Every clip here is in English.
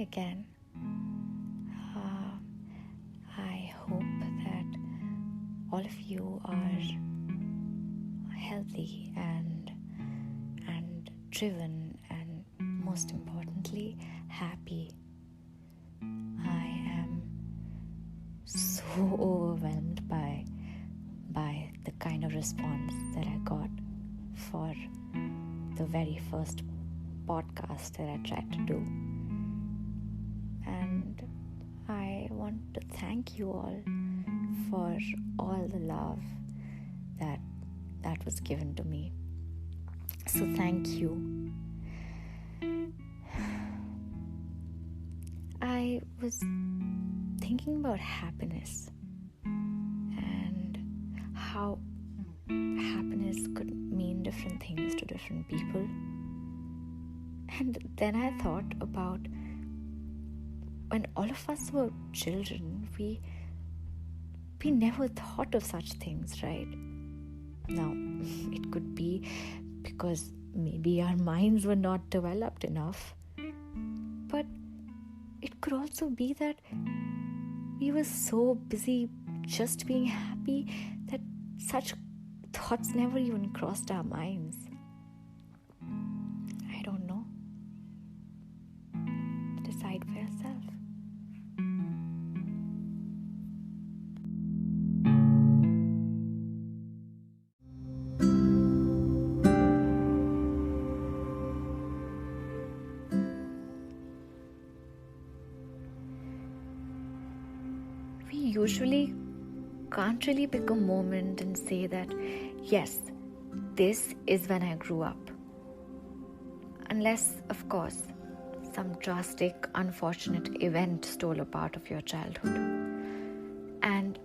again. I hope that all of you are healthy and driven, and most importantly, happy. I am so overwhelmed by the kind of response that I got for the very first podcast that I tried to do. And I want to thank you all for all the love that was given to me. So thank you. I was thinking about happiness and how happiness could mean different things to different people. And then I thought about when all of us were children, we never thought of such things, right? Now, it could be because maybe our minds were not developed enough, but it could also be that we were so busy just being happy that such thoughts never even crossed our minds. I don't know. Decide for yourself. We usually can't really pick a moment and say that, yes, this is when I grew up. Unless, of course, some drastic, unfortunate event stole a part of your childhood. And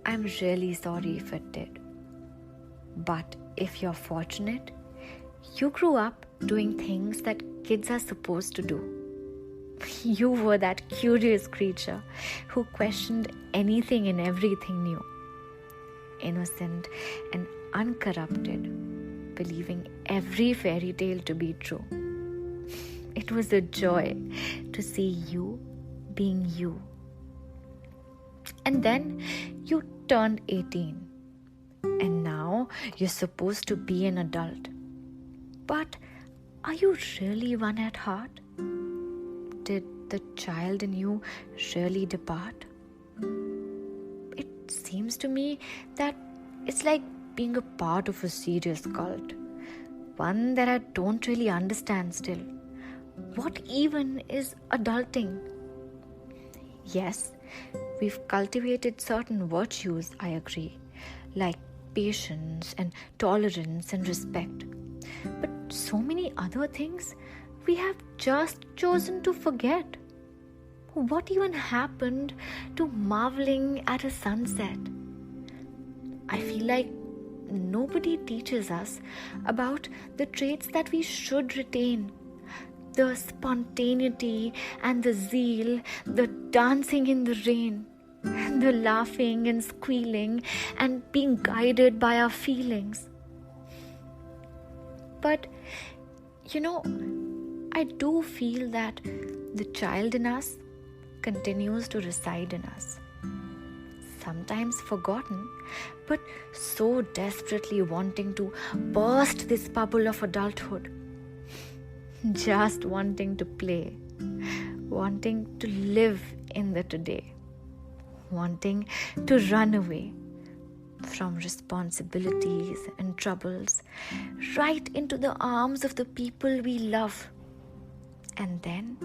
I'm really sorry if it did. But if you're fortunate, you grew up doing things that kids are supposed to do. You were that curious creature who questioned anything and everything new. Innocent and uncorrupted, believing every fairy tale to be true. It was a joy to see you being you. And then you turned 18. And now you're supposed to be an adult. But are you really one at heart? Did the child in you really depart? It seems to me that it's like being a part of a serious cult. One that I don't really understand still. What even is adulting? Yes, we've cultivated certain virtues, I agree, like patience and tolerance and respect. But so many other things we have just chosen to forget. What even happened to marveling at a sunset? I feel like nobody teaches us about the traits that we should retain. The spontaneity and the zeal, the dancing in the rain, the laughing and squealing and being guided by our feelings. But, I do feel that the child in us continues to reside in us. Sometimes forgotten, but so desperately wanting to burst this bubble of adulthood. Just wanting to play, wanting to live in the today, wanting to run away from responsibilities and troubles right into the arms of the people we love. And then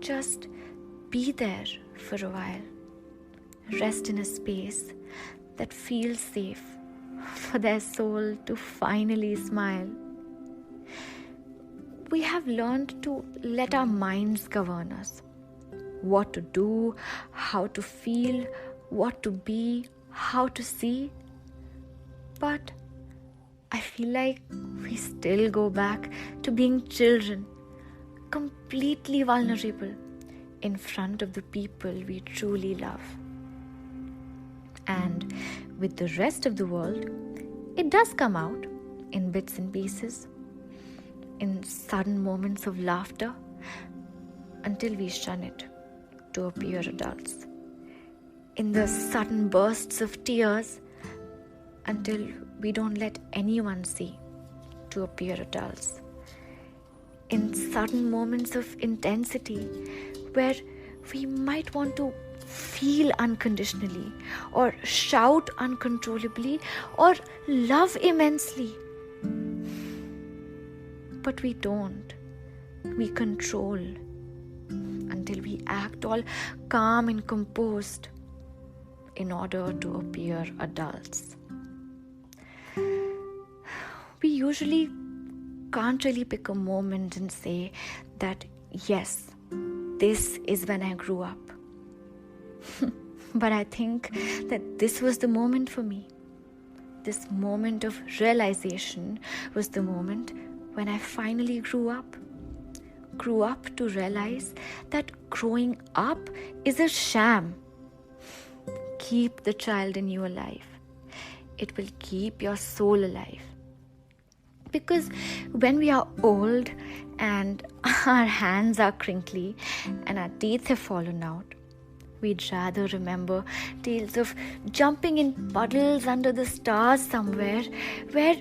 just be there for a while. Rest in a space that feels safe for their soul to finally smile. We have learned to let our minds govern us. What to do, how to feel, what to be, how to see. But I feel like we still go back to being children, completely vulnerable in front of the people we truly love. And with the rest of the world, it does come out in bits and pieces, in sudden moments of laughter, until we shun it to appear adults. In the sudden bursts of tears until we don't let anyone see to appear adults. In sudden moments of intensity where we might want to feel unconditionally or shout uncontrollably or love immensely. But we don't. We control until we act all calm and composed in order to appear adults. We usually can't really pick a moment and say that, yes, this is when I grew up. But I think that this was the moment for me. This moment of realization was the moment when I finally grew up. Grew up to realize that growing up is a sham. Keep the child in you alive. It will keep your soul alive. Because when we are old and our hands are crinkly and our teeth have fallen out, we'd rather remember tales of jumping in puddles under the stars somewhere where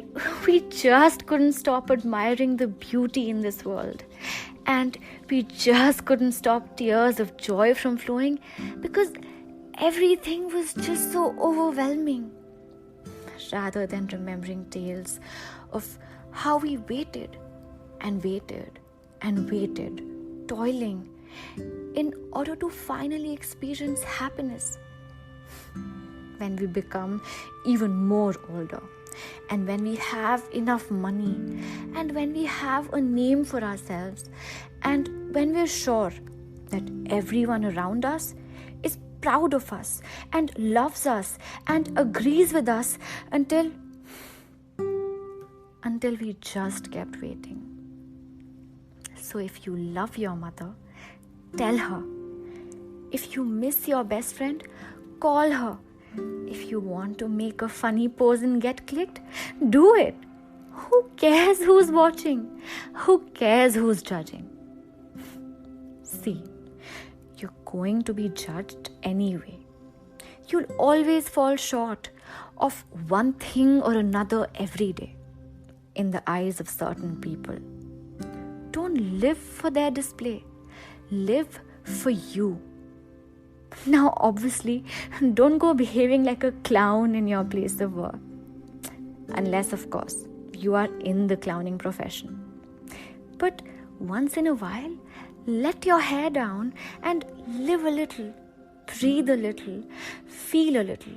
we just couldn't stop admiring the beauty in this world. And we just couldn't stop tears of joy from flowing because everything was just so overwhelming. Rather than remembering tales of how we waited and waited and waited, toiling in order to finally experience happiness. When we become even more older, and when we have enough money, and when we have a name for ourselves, and when we're sure that everyone around us is proud of us and loves us and agrees with us until we just kept waiting. So if you love your mother, tell her. If you miss your best friend, call her. If you want to make a funny pose and get clicked, do it. Who cares who's watching? Who cares who's judging? See, you're going to be judged anyway. You'll always fall short of one thing or another every day in the eyes of certain people. Don't live for their display. Live for you. Now, obviously, don't go behaving like a clown in your place of work. Unless, of course, you are in the clowning profession. But once in a while, let your hair down and live a little, breathe a little, feel a little.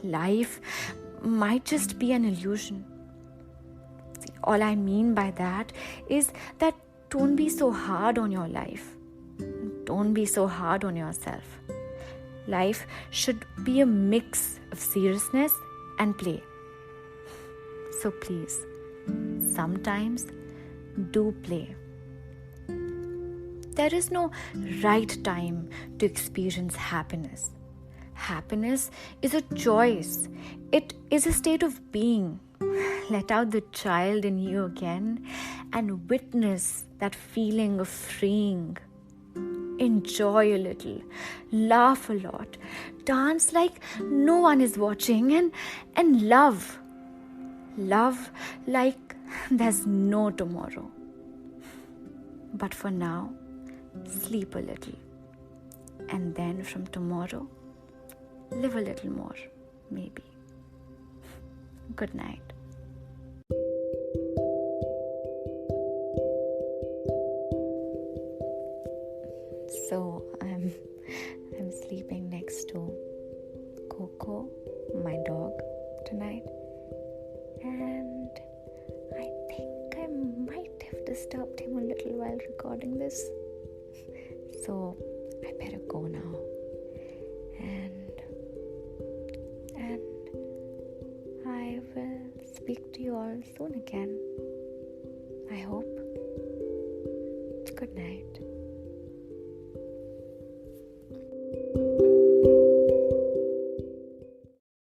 Life might just be an illusion. See, all I mean by that is that don't be so hard on your life. Don't be so hard on yourself. Life should be a mix of seriousness and play. So please, sometimes do play. There is no right time to experience happiness. Happiness is a choice. It is a state of being. Let out the child in you again and witness that feeling of freeing. Enjoy a little, laugh a lot, dance like no one is watching, and love. Love like there's no tomorrow. But for now, sleep a little. And then from tomorrow, live a little more, maybe. Good night. So I'm sleeping next to Coco, my dog, tonight. And I think I might have disturbed him a little while recording this. So I better go now. And I will speak to you all soon again. I hope. Good night.